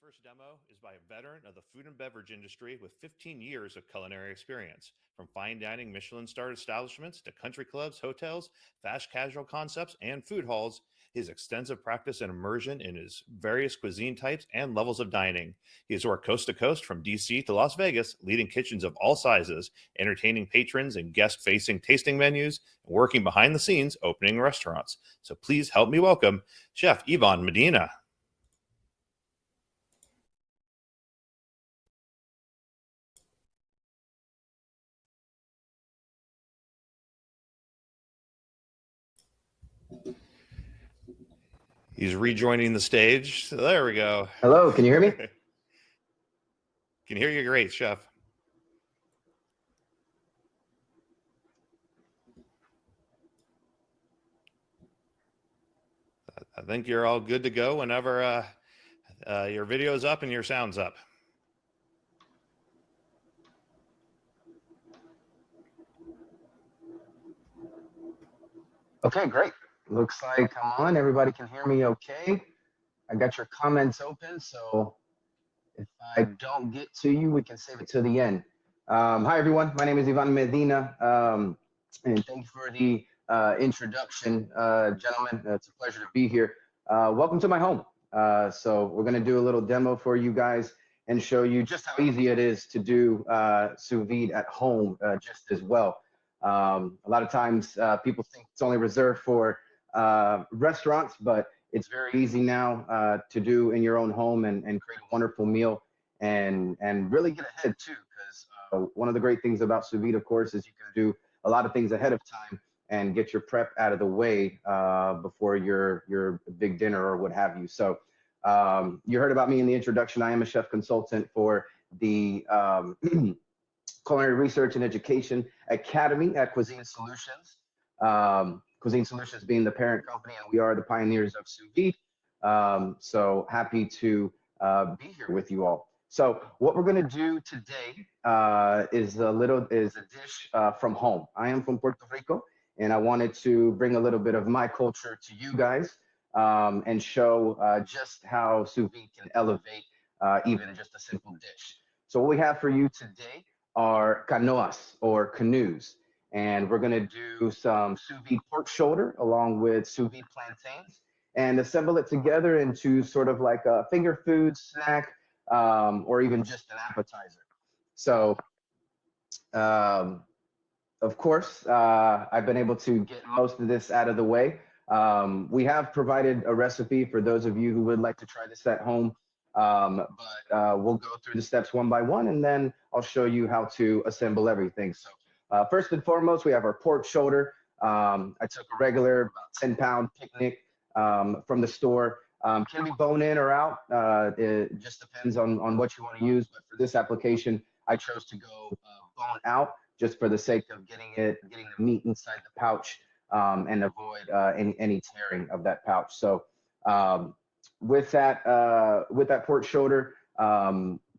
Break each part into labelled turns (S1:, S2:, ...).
S1: first demo is by a veteran of the food and beverage industry with 15 years of culinary experience. From fine dining Michelin-starred establishments to country clubs, hotels, fast casual concepts, and food halls, his extensive practice and immersion in his various cuisine types and levels of dining. He has worked coast to coast from DC to Las Vegas, leading kitchens of all sizes, entertaining patrons and guest-facing tasting menus, and working behind the scenes opening restaurants. So please help me welcome Chef Ivan Medina. He's rejoining the stage. So there we go.
S2: Hello, can you hear me?
S1: Can hear you great, Chef. I think you're all good to go whenever your video's up and your sound's up.
S2: Okay, great. Looks like I'm on. Everybody can hear me okay. I got your comments open, so if I don't get to you, we can save it to the end. Hi, everyone. My name is Ivan Medina, and thank you for the introduction, gentlemen. It's a pleasure to be here. Welcome to my home. So we're going to do a little demo for you guys and show you just how easy it is to do sous vide at home just as well. A lot of times people think it's only reserved for restaurants, but it's very easy now to do in your own home and create a wonderful meal and really get ahead too. Because one of the great things about sous vide, of course, is you can do a lot of things ahead of time and get your prep out of the way before your big dinner or what have you. So you heard about me in the introduction. I am a chef consultant for the Culinary Research and Education Academy at Cuisine Solutions. Cuisine Solutions being the parent company, and we are the pioneers of sous vide. So happy to be here with you all. So what we're going to do today is a dish from home. I am from Puerto Rico, and I wanted to bring a little bit of my culture to you guys and show just how sous vide can elevate even just a simple dish. So what we have for you today are canoas or canoes. And we're gonna do some sous vide pork shoulder along with sous vide plantains and assemble it together into sort of like a finger food snack or even just an appetizer. So of course, I've been able to get most of this out of the way. We have provided a recipe for those of you who would like to try this at home. But we'll go through the steps one by one, and then I'll show you how to assemble everything. So first and foremost, we have our pork shoulder. I took a regular about 10-pound picnic from the store. Can be bone in or out. It just depends on what you want to use. But for this application, I chose to go bone out just for the sake of getting the meat inside the pouch and avoid any tearing of that pouch. So with that pork shoulder,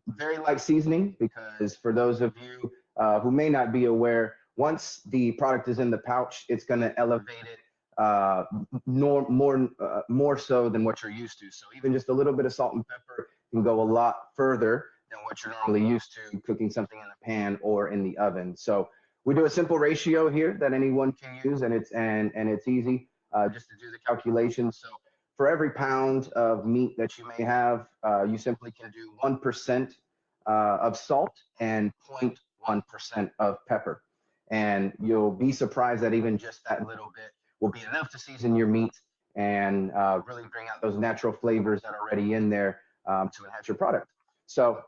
S2: very light seasoning, because for those of you who may not be aware, once the product is in the pouch, it's going to elevate it more so than what you're used to. So even just a little bit of salt and pepper can go a lot further than what you're normally used to cooking something in a pan or in the oven. So we do a simple ratio here that anyone can use, and it's easy just to do the calculation. So for every pound of meat that you may have, you simply can do 1% of salt and 0.1% of pepper. And you'll be surprised that even just that little bit will be enough to season your meat and really bring out those natural flavors that are already in there to enhance your product. So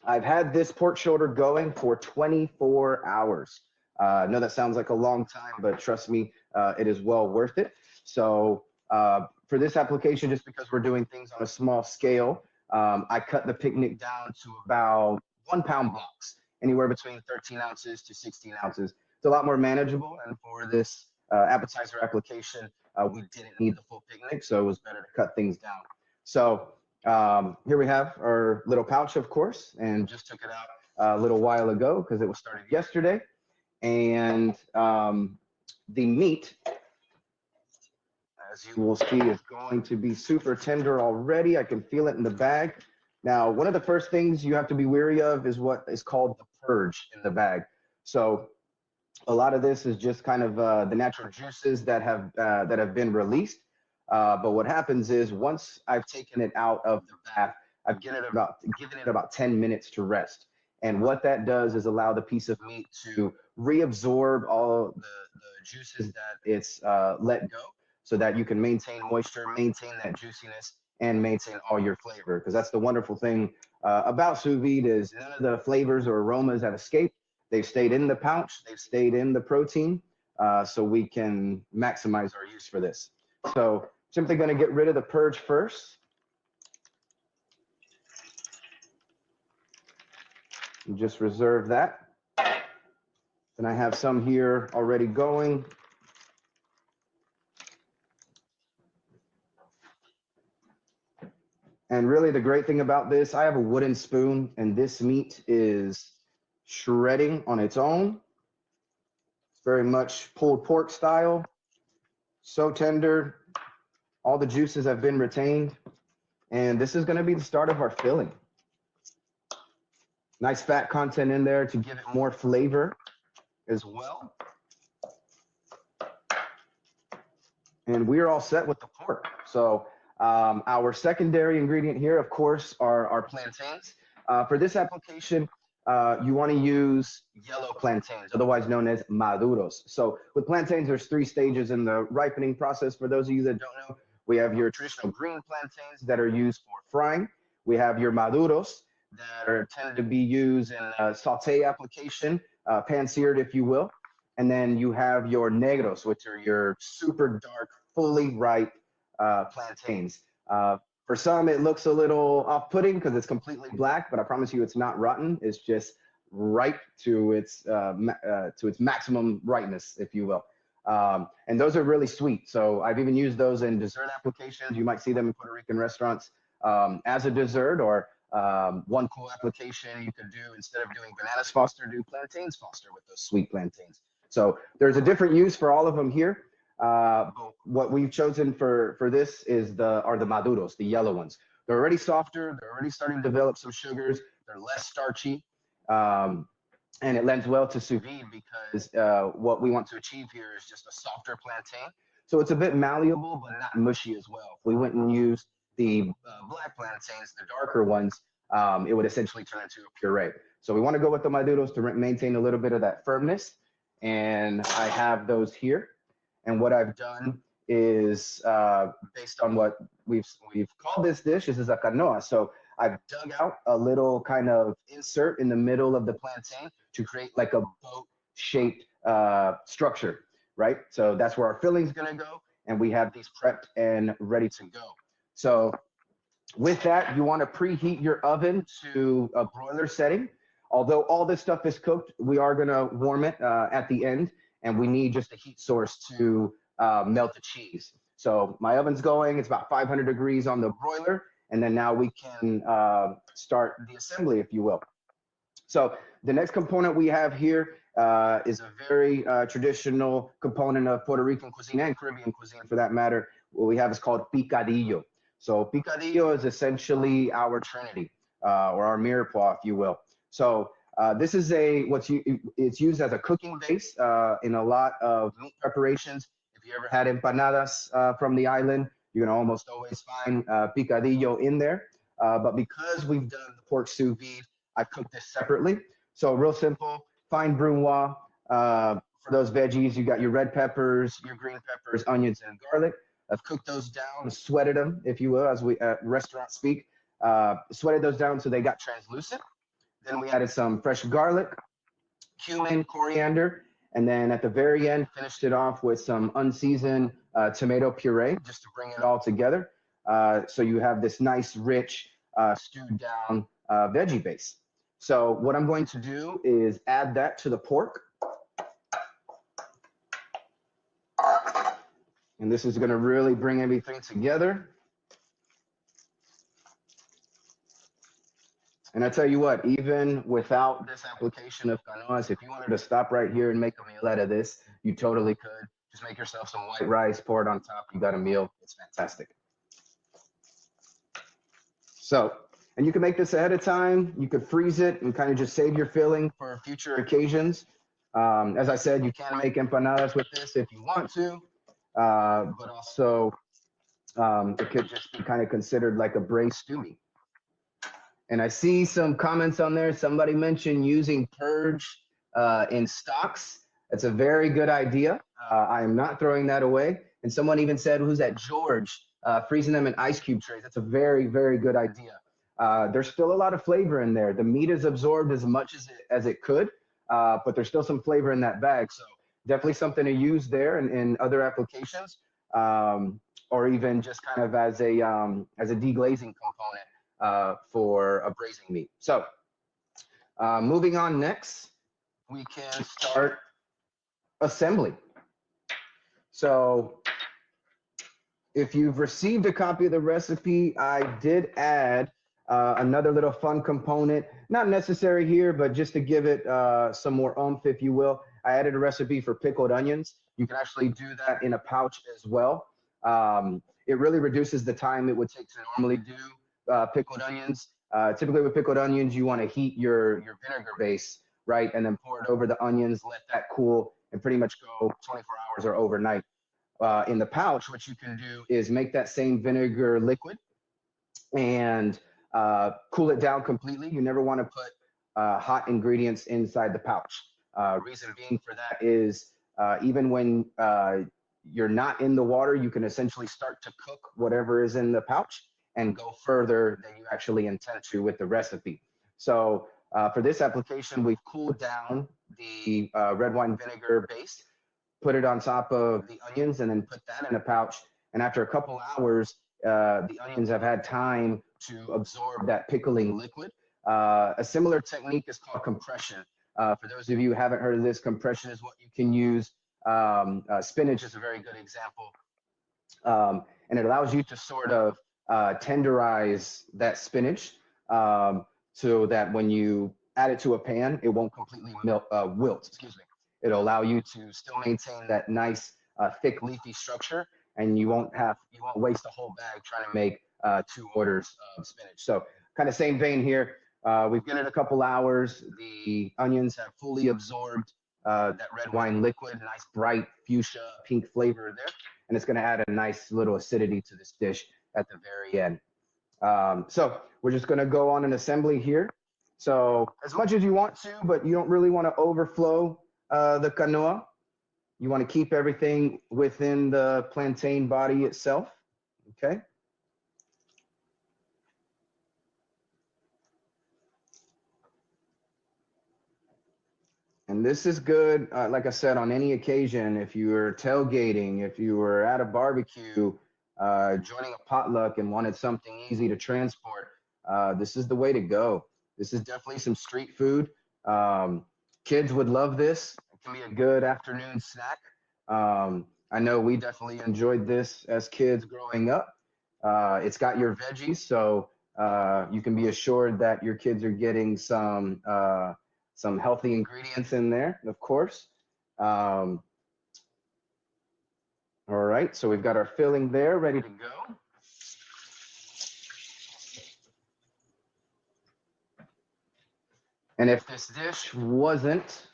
S2: I've had this pork shoulder going for 24 hours. I know that sounds like a long time, but trust me, it is well worth it. So for this application, just because we're doing things on a small scale, I cut the picnic down to about 1 pound blocks, anywhere between 13 ounces to 16 ounces. It's a lot more manageable. And for this appetizer application, we didn't need the full picnic, so it was better to cut things down. So here we have our little pouch, of course, and just took it out a little while ago because it was started yesterday. And the meat, as you will see, is going to be super tender already. I can feel it in the bag. Now, one of the first things you have to be wary of is what is called the purge in the bag. So a lot of this is just kind of the natural juices that have been released. But what happens is once I've taken it out of the bath, I've given it about 10 minutes to rest. And what that does is allow the piece of meat to reabsorb all the juices that it's let go, so that you can maintain moisture, maintain that juiciness, and maintain all your flavor. Because that's the wonderful thing about sous vide is none of the flavors or aromas have escaped. They've stayed in the pouch, they've stayed in the protein, so we can maximize our use for this. So simply going to get rid of the purge first. And just reserve that. And I have some here already going. And really the great thing about this, I have a wooden spoon and this meat is shredding on its own. It's very much pulled pork style, so tender. All the juices have been retained. And this is going to be the start of our filling. Nice fat content in there to give it more flavor as well. And we're all set with the pork. So our secondary ingredient here, of course, are our plantains. For this application, you want to use yellow plantains, otherwise known as maduros. So with plantains, there's 3 stages in the ripening process. For those of you that don't know, we have your traditional green plantains that are used for frying. We have your maduros that are tended to be used in a saute application, pan-seared, if you will. And then you have your negros, which are your super dark, fully ripe plantains. For some, it looks a little off-putting because it's completely black, but I promise you it's not rotten. It's just ripe to its maximum ripeness, if you will. And those are really sweet. So I've even used those in dessert applications. You might see them in Puerto Rican restaurants as a dessert, or one cool application you could do, instead of doing bananas foster, do plantains foster with those sweet plantains. So there's a different use for all of them here. But what we've chosen for this are the maduros, the yellow ones. They're already softer. They're already starting to develop some sugars. They're less starchy. And it lends well to sous vide because what we want to achieve here is just a softer plantain. So it's a bit malleable, but not mushy as well. If we went and used the black plantains, the darker ones, it would essentially turn into a puree. So we want to go with the maduros to maintain a little bit of that firmness. And I have those here. And what I've done is, based on what we've called this dish, this is a canoa. So I've dug out a little kind of insert in the middle of the plantain to create like a boat-shaped structure, right? So that's where our filling is going to go. And we have these prepped and ready to go. So with that, you want to preheat your oven to a broiler setting. Although all this stuff is cooked, we are going to warm it at the end, and we need just a heat source to melt the cheese. So my oven's going, it's about 500 degrees on the broiler, and then now we can start the assembly, if you will. So the next component we have here is a very traditional component of Puerto Rican cuisine and Caribbean cuisine for that matter. What we have is called picadillo. So picadillo is essentially our trinity, or our mirepoix, if you will. So this is it's used as a cooking base in a lot of meat preparations. If you ever had empanadas from the island, you're gonna almost always find picadillo in there. But because we've done the pork sous vide, I cooked this separately. So real simple, fine brunoise. For those veggies, you got your red peppers, your green peppers, onions, and garlic. I've cooked those down, sweated them, if you will, as we at restaurant speak. Sweated those down so they got translucent. Then we added some fresh garlic, cumin, coriander, and then at the very end, finished it off with some unseasoned tomato puree just to bring it all together. So you have this nice, rich, stewed down veggie base. So what I'm going to do is add that to the pork. And this is going to really bring everything together. And I tell you what, even without this application of canoas, if you wanted to stop right here and make a meal out of this, you totally could. Just make yourself some white rice, pour it on top, you got a meal. It's fantastic. So And you can make this ahead of time. You could freeze it and kind of just save your filling for future occasions. As I said, you can make empanadas with this if you want to, but also it could just be kind of considered like a braised stew meat. And I see some comments on there. Somebody mentioned using purge in stocks. That's a very good idea. I am not throwing that away. And someone even said, who's that, George, freezing them in ice cube trays. That's a very, very good idea. There's still a lot of flavor in there. The meat is absorbed as much as it could, but there's still some flavor in that bag. So definitely something to use there in other applications, or even just kind of as a deglazing component for a braising meat. So moving on next, we can start assembly. So if you've received a copy of the recipe, I did add another little fun component, not necessary here, but just to give it some more oomph, if you will. I added a recipe for pickled onions. You can actually do that in a pouch as well. It really reduces the time it would take to normally do pickled onions. Typically with pickled onions, you want to heat your vinegar base, right? And then pour it over the onions, let that cool, and pretty much go 24 hours or overnight. In the pouch, what you can do is make that same vinegar liquid and cool it down completely. You never want to put hot ingredients inside the pouch. Reason being for that is even when you're not in the water, you can essentially start to cook whatever is in the pouch and go further than you actually intend to with the recipe. So for this application, we've cooled down the red wine vinegar base, put it on top of the onions, and then put that in a pouch. And after a couple hours, the onions have had time to absorb that pickling liquid. A similar technique is called compression. For those of you who haven't heard of this, compression is what you can use. Spinach is a very good example. And it allows you to sort of tenderize that spinach so that when you add it to a pan, it won't completely wilt, excuse me. It'll allow you to still maintain that nice thick leafy structure, and you won't waste a whole bag trying to make 2 orders of spinach. So kind of same vein here. We've given it a couple hours. The onions have fully absorbed that red wine liquid, nice bright fuchsia pink flavor there. And it's going to add a nice little acidity to this dish at the very end. So we're just going to go on an assembly here. So as much as you want to, but you don't really want to overflow the canoa. You want to keep everything within the plantain body itself, okay? And this is good, like I said, on any occasion. If you were tailgating, if you were at a barbecue, joining a potluck and wanted something easy to transport, this is the way to go. This is definitely some street food. Kids would love this. It can be a good afternoon snack. I know we definitely enjoyed this as kids growing up. It's got your veggies, so you can be assured that your kids are getting some healthy ingredients in there, of course. All right, so we've got our filling there ready to go. And if this dish wasn't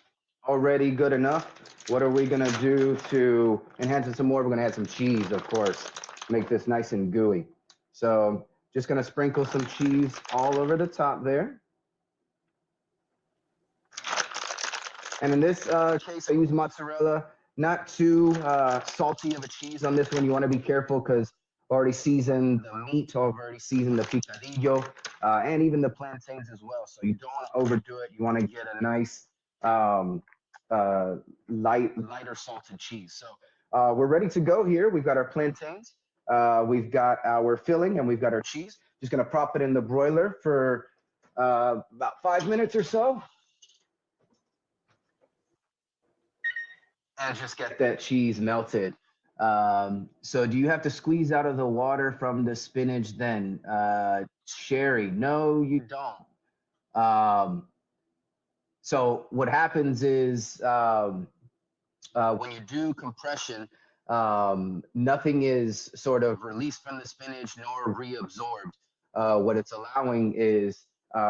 S2: already good enough, what are we gonna do to enhance it some more? We're gonna add some cheese, of course, make this nice and gooey. So just gonna sprinkle some cheese all over the top there. And in this case, I use mozzarella, not too salty of a cheese on this one. You wanna be careful because already seasoned the meat, already seasoned the picadillo, and even the plantains as well. So you don't want to overdo it. You want to get a nice lighter salted cheese. So we're ready to go here. We've got our plantains, we've got our filling, and we've got our cheese. Just gonna prop it in the broiler for about 5 minutes or so. And just get that cheese melted. So do you have to squeeze out of the water from the spinach then? Sherry, no, you don't. So what happens is when you do compression, nothing is sort of released from the spinach nor reabsorbed. what it's allowing is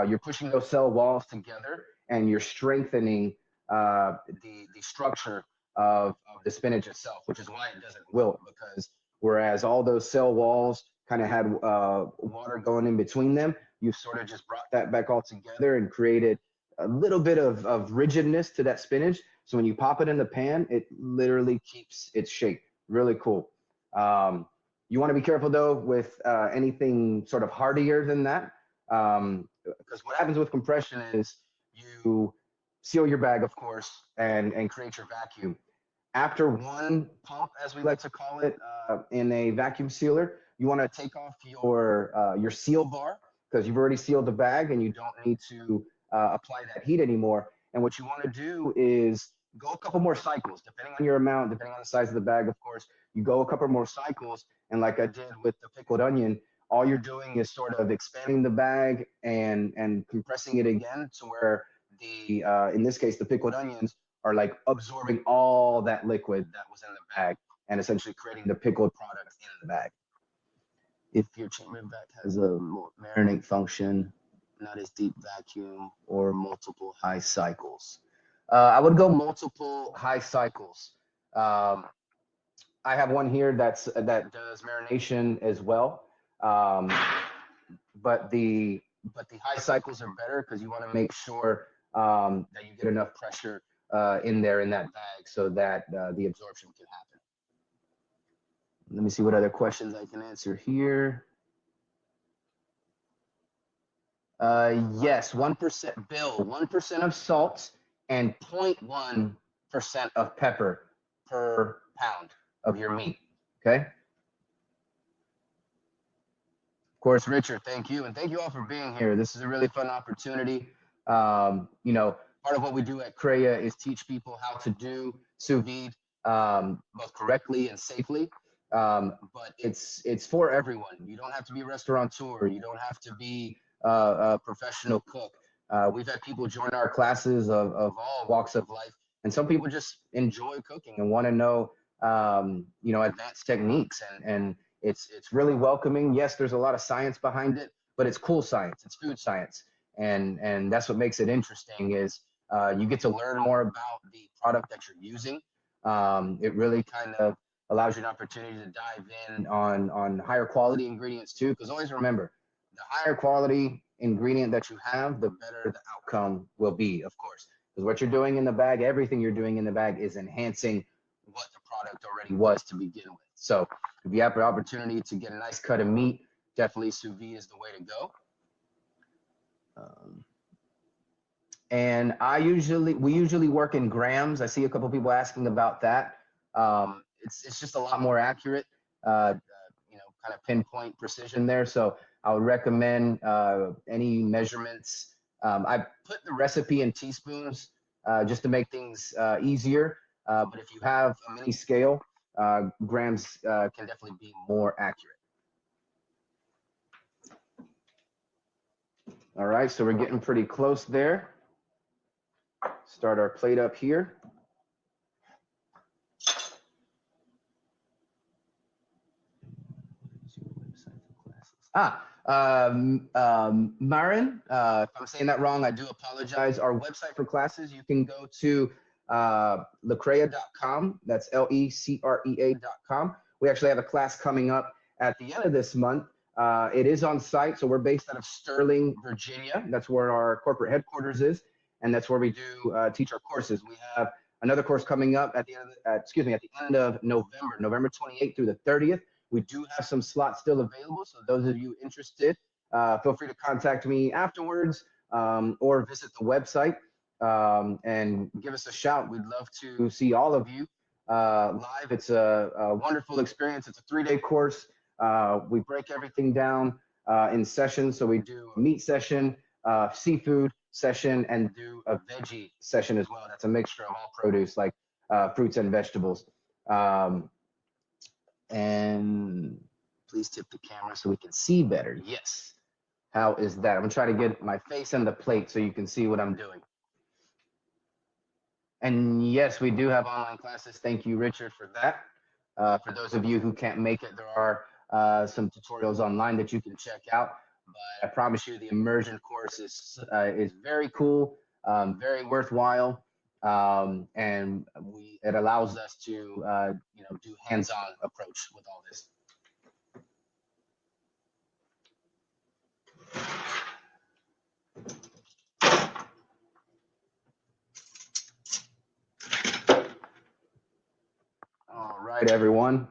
S2: you're pushing those cell walls together and you're strengthening the structure of the spinach itself, which is why it doesn't wilt. Because whereas all those cell walls kind of had water going in between them, you've sort of just brought that back all together and created a little bit of rigidness to that spinach. So when you pop it in the pan, it literally keeps its shape. Really cool. You want to be careful though with anything sort of hardier than that, because what happens with compression is you seal your bag, of course, and create your vacuum. After one pump, as we like to call it, in a vacuum sealer, you want to take off your seal bar because you've already sealed the bag and you don't need to apply that heat anymore. And what you want to do is go a couple more cycles, depending on your amount, depending on the size of the bag, of course. You go a couple more cycles, and like I did with the pickled onion, all you're doing is sort of expanding the bag and compressing it again to where the in this case the pickled onions are like absorbing all that liquid that was in the bag and essentially creating the pickled product in the bag. If your chamber vac has a marinate function, not as deep vacuum, or multiple high cycles, I would go multiple high cycles. I have one here that does marination as well, but the high cycles are better because you want to make sure that you get enough pressure in there in that bag so that the absorption can happen. Let me see what other questions I can answer here. Yes, 1%, Bill, 1% of salt and 0.1% of pepper per pound of your meat, okay? Of course, Richard, thank you. And thank you all for being here. This is a really fun opportunity. You know, part of what we do at CREA is teach people how to do sous vide both correctly and safely. But it's for everyone. You don't have to be a restaurateur. You don't have to be a professional cook. We've had people join our classes of all walks of life, and some people just enjoy cooking and want to know, you know, advanced techniques, and it's really welcoming. Yes, there's a lot of science behind it, but it's cool science. It's food science, and that's what makes it interesting. Is you get to learn more about the product that you're using. It really kind of allows you an opportunity to dive in on higher quality ingredients too. Because always remember, the higher quality ingredient that you have, the better the outcome will be, of course. Because what you're doing in the bag, everything you're doing in the bag is enhancing what the product already was to begin with. So if you have the opportunity to get a nice cut of meat, definitely sous vide is the way to go. And we usually work in grams. I see a couple people asking about that. It's just a lot more accurate, you know, kind of pinpoint precision there. So I would recommend any measurements. I put the recipe in teaspoons just to make things easier. But if you have a mini scale, grams can definitely be more accurate. All right, so we're getting pretty close there. Start our plate up here. Marin, if I'm saying that wrong, I do apologize. Our website for classes, you can go to lecrea.com. That's lecrea.com. We actually have a class coming up at the end of this month. It is on site, so we're based out of Sterling, Virginia. That's where our corporate headquarters is, and that's where we do teach our courses. We have another course coming up at the end of November, November 28th through the 30th. We do have some slots still available, so those of you interested, feel free to contact me afterwards or visit the website and give us a shout. We'd love to see all of you live. It's a wonderful experience. It's a 3-day course. We break everything down in sessions. So we do a meat session, seafood session, and do a veggie session as well. That's a mixture of all produce, like fruits and vegetables. And please tip the camera so we can see better. Yes. How is that? I'm gonna try to get my face on the plate so you can see what I'm doing. And yes, we do have online classes. Thank you, Richard, for that. For those of you who can't make it, there are some tutorials online that you can check out. But I promise you, the immersion course is very cool, very worthwhile, and it allows us to do hands-on approach with all this. All right, everyone.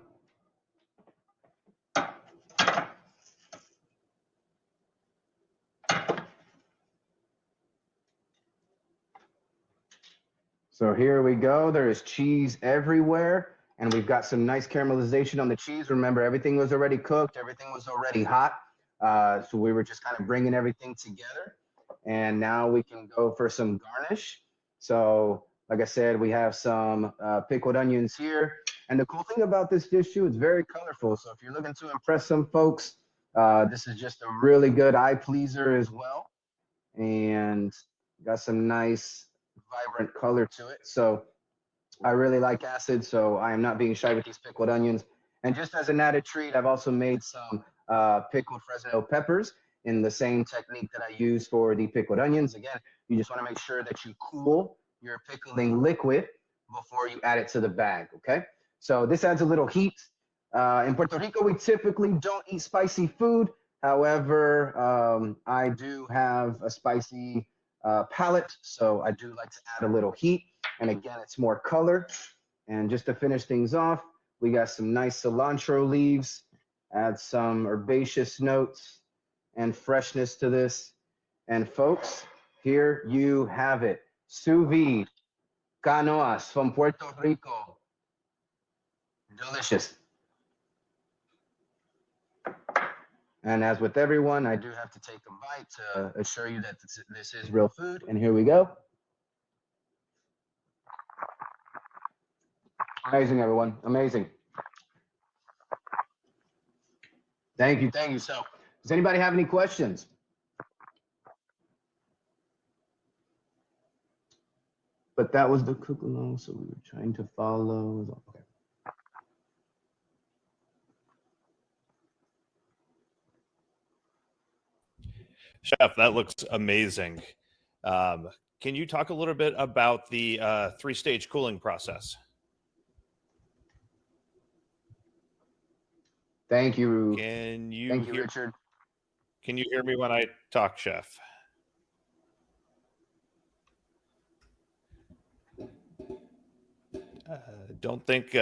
S2: So here we go. There is cheese everywhere, and we've got some nice caramelization on the cheese. Remember, everything was already cooked. Everything was already hot. So we were just kind of bringing everything together. And now we can go for some garnish. So like I said, we have some pickled onions here. And the cool thing about this dish too, it's very colorful. So if you're looking to impress some folks, this is just a really good eye pleaser as well. And got some nice vibrant color to it. So I really like acid, so I am not being shy with these pickled onions. And just as an added treat, I've also made some pickled Fresno peppers in the same technique that I use for the pickled onions. Again, you just want to make sure that you cool your pickling liquid before you add it to the bag, okay? So this adds a little heat. In Puerto Rico, we typically don't eat spicy food. However, I do have a spicy palate, so I do like to add a little heat. And again, it's more color. And just to finish things off, we got some nice cilantro leaves, add some herbaceous notes and freshness to this. And folks, here you have it. Sous vide, canoas from Puerto Rico. Delicious. And as with everyone, I do have to take a bite to assure you that this is real food. And here we go. Amazing, everyone. Amazing. Thank you. Thank you. So, does anybody have any questions? But that was the cook along, so we were trying to follow. Okay.
S1: Chef, that looks amazing. Can you talk a little bit about the three-stage cooling process?
S2: Thank you.
S1: Thank you,
S2: Richard.
S1: Can you hear me when I talk, Chef? Don't think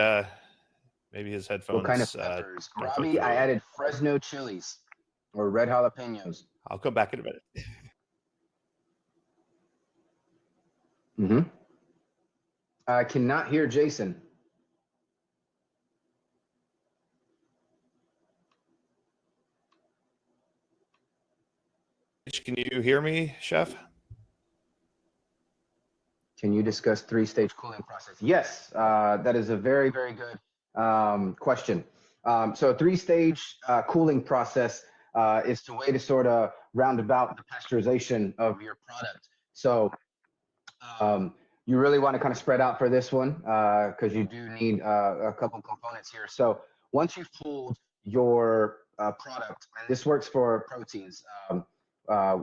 S1: maybe his headphones.
S2: What kind of peppers? Robbie, I added Fresno chilies or red jalapenos.
S1: I'll come back in a minute.
S2: I cannot hear Jason.
S1: Can you hear me, Chef?
S2: Can you discuss three-stage cooling process? Yes, that is a very, very good question. So a three-stage cooling process is the way to sort of round about the pasteurization of your product. So you really want to kind of spread out for this one because you do need a couple components here. So once you've cooled your product, and this works for proteins,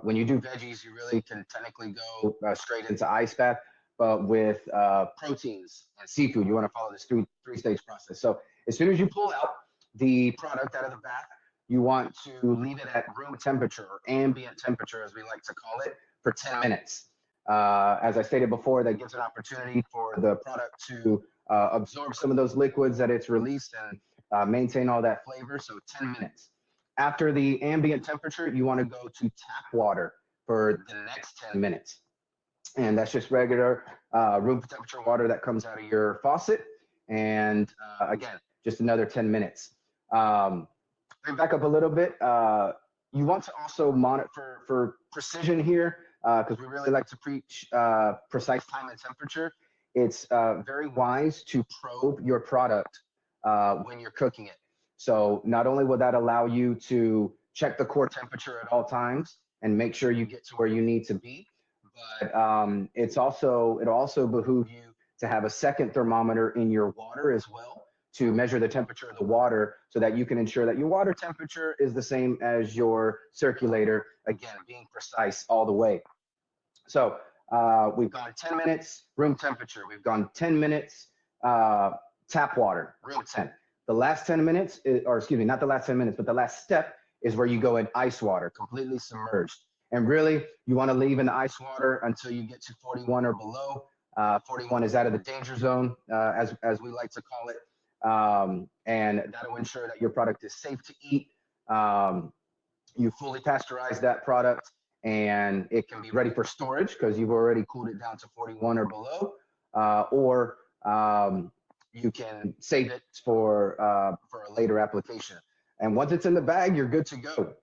S2: when you do veggies, you really can technically go straight into ice bath. But with proteins and seafood, you want to follow this three-stage process. So as soon as you pull out the product out of the bath, you want to leave it at room temperature or ambient temperature, as we like to call it, for 10 minutes. As I stated before, that gives an opportunity for the product to absorb some of those liquids that it's released and maintain all that flavor. So 10 minutes. After the ambient temperature, you want to go to tap water for the next 10 minutes. And that's just regular room temperature water that comes out of your faucet. And again, just another 10 minutes. Back up a little bit. You want to also monitor for precision here because we really like to preach precise time and temperature. It's very wise to probe your product when you're cooking it. So not only will that allow you to check the core temperature at all times and make sure you get to where you need to be, but it'll also behoove you to have a second thermometer in your water as well to measure the temperature of the water so that you can ensure that your water temperature is the same as your circulator, again, being precise all the way. So we've gone 10 minutes, room temperature. We've gone 10 minutes, tap water, room temp. The last 10 minutes, or excuse me, not the last 10 minutes, but the last step is where you go in ice water, completely submerged. And really, you want to leave in the ice water until you get to 41 or below. 41 is out of the danger zone, as we like to call it. And that'll ensure that your product is safe to eat. You fully pasteurize that product, and it can be ready for storage because you've already cooled it down to 41 or below, or you can save it for a later application. And once it's in the bag, you're good to go.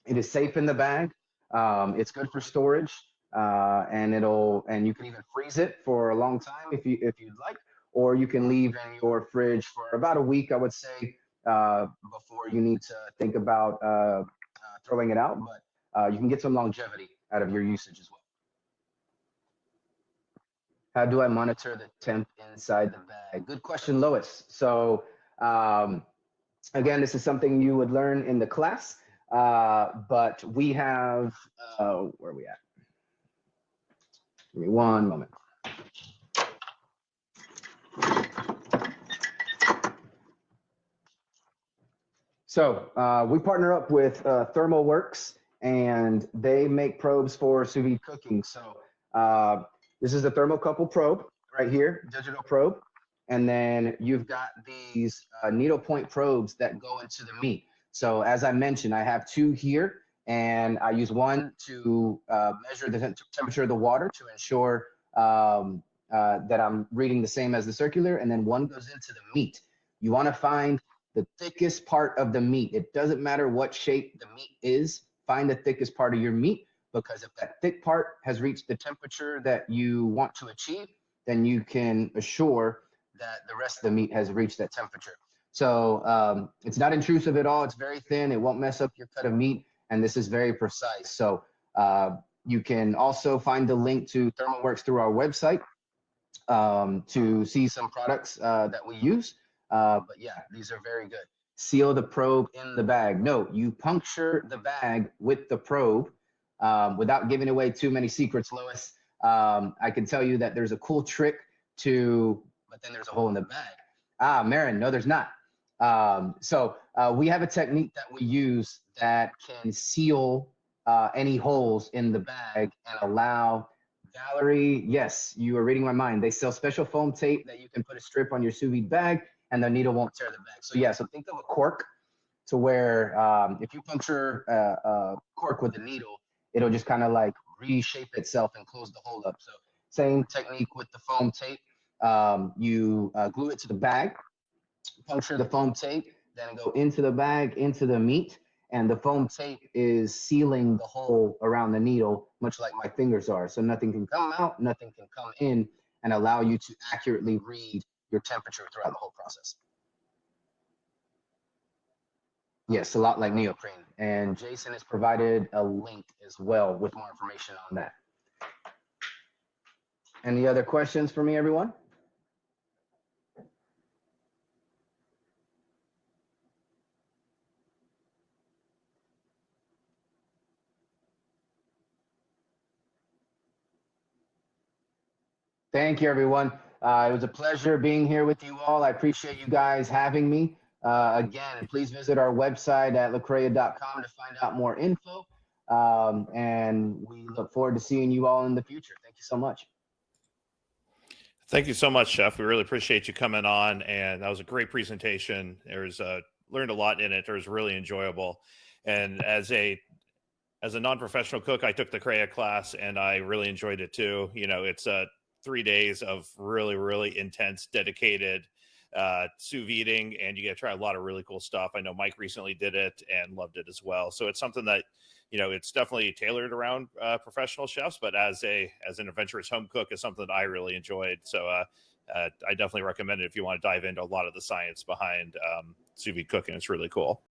S2: It is safe in the bag. It's good for storage, and you can even freeze it for a long time if you'd like, or you can leave in your fridge for about a week, I would say, before you need to think about throwing it out. But you can get some longevity out of your usage as well. How do I monitor the temp inside the bag? Good question, Lois. So again, this is something you would learn in the class, but we have, where are we at? Give me one moment. So we partner up with ThermalWorks, and they make probes for sous vide cooking. So this is the thermocouple probe right here, digital probe. And then you've got these needle point probes that go into the meat. So as I mentioned, I have two here, and I use one to measure the temperature of the water to ensure that I'm reading the same as the circular, and then one goes into the meat. You want to find the thickest part of the meat. It doesn't matter what shape the meat is, find the thickest part of your meat, because if that thick part has reached the temperature that you want to achieve, then you can assure that the rest of the meat has reached that temperature. So it's not intrusive at all. It's very thin. It won't mess up your cut of meat. And this is very precise. So you can also find the link to ThermalWorks through our website to see some products that we use. But yeah, these are very good. Seal the probe in the bag. No, you puncture the bag with the probe. Without giving away too many secrets, Lois, I can tell you that there's a cool trick but then there's a hole in the bag. Marin, no, there's not. So we have a technique that we use that can seal any holes in the bag and allow Valerie, yes, you are reading my mind. They sell special foam tape that you can put a strip on your sous vide bag and the needle won't tear the bag. So yeah, so think of a cork to where if you puncture a cork with a needle, it'll just kind of like reshape itself and close the hole up. So same technique with the foam tape. You glue it to the bag, puncture the foam tape, then go into the bag, into the meat, and the foam tape is sealing the hole around the needle, much like my fingers are. So nothing can come out, nothing can come in, and allow you to accurately read your temperature throughout the whole process. Yes, a lot like neoprene. And Jason has provided a link as well with more information on that. Any other questions for me, everyone? Thank you, everyone. It was a pleasure being here with you all. I appreciate you guys having me. Again, please visit our website at lecrea.com to find out more info. And we look forward to seeing you all in the future. Thank you so much.
S1: Thank you so much, Chef. We really appreciate you coming on, and that was a great presentation. There's learned a lot in it. It was really enjoyable. And as a non-professional cook, I took the CREA class, and I really enjoyed it too. You know, it's 3 days of really, really intense, dedicated sous videing, and you get to try a lot of really cool stuff. I know Mike recently did it and loved it as well. So it's something that, you know, it's definitely tailored around professional chefs, but as an adventurous home cook, is something that I really enjoyed. So I definitely recommend it if you want to dive into a lot of the science behind sous vide cooking. It's really cool.